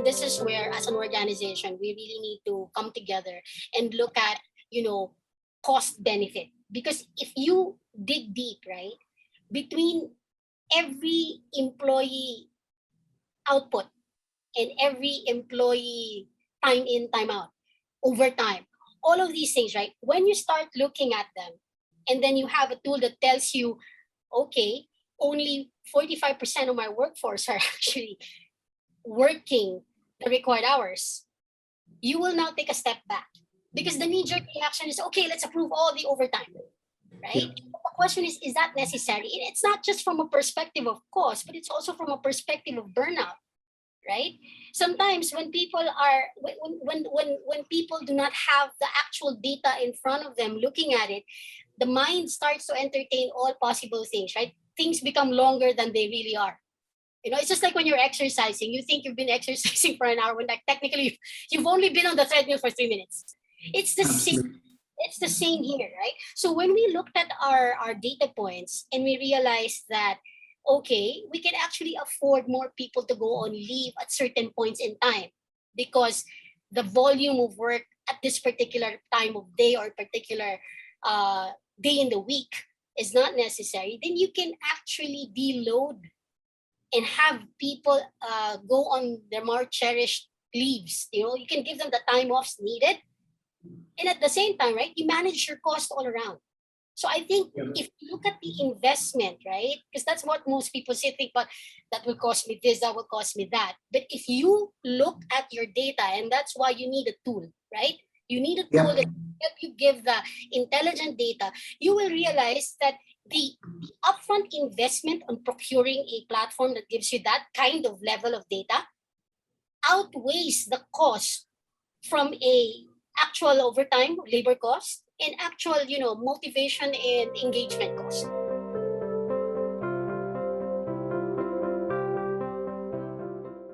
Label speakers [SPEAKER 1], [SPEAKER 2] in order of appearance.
[SPEAKER 1] And this is where, as an organization, we really need to come together and look at, cost benefit. Because if you dig deep, right, between every employee output and every employee time in, time out, overtime, all of these things, right? When you start looking at them, and then you have a tool that tells you, okay, only 45% of my workforce are actually working the required hours, you will now take a step back, because the knee-jerk reaction is, okay, let's approve all the overtime, right?
[SPEAKER 2] Yeah.
[SPEAKER 1] The question is that necessary? It's not just from a perspective of cost, but it's also from a perspective of burnout, right? Sometimes when people are when people do not have the actual data in front of them looking at it, the mind starts to entertain all possible things, right? Things become longer than they really are. It's just like when you're exercising, you think you've been exercising for an hour when, like, technically you've only been on the treadmill for 3 minutes. It's the same.
[SPEAKER 2] Absolutely.
[SPEAKER 1] It's the same here, right? So when we looked at our data points and we realized that, okay, we can actually afford more people to go on leave at certain points in time, because the volume of work at this particular time of day or particular day in the week is not necessary, then you can actually deload and have people go on their more cherished leaves. You can give them the time offs needed, and at the same time, right, you manage your cost all around. So I think if you look at the investment, right, because that's what most people say, think about, that will cost me this, that will cost me that. But if you look at your data, and that's why you need a tool, right? You need a tool
[SPEAKER 2] Yeah.
[SPEAKER 1] that help you give the intelligent data. You will realize that the upfront investment on procuring a platform that gives you that kind of level of data outweighs the cost from a actual overtime labor cost and actual, motivation and engagement cost.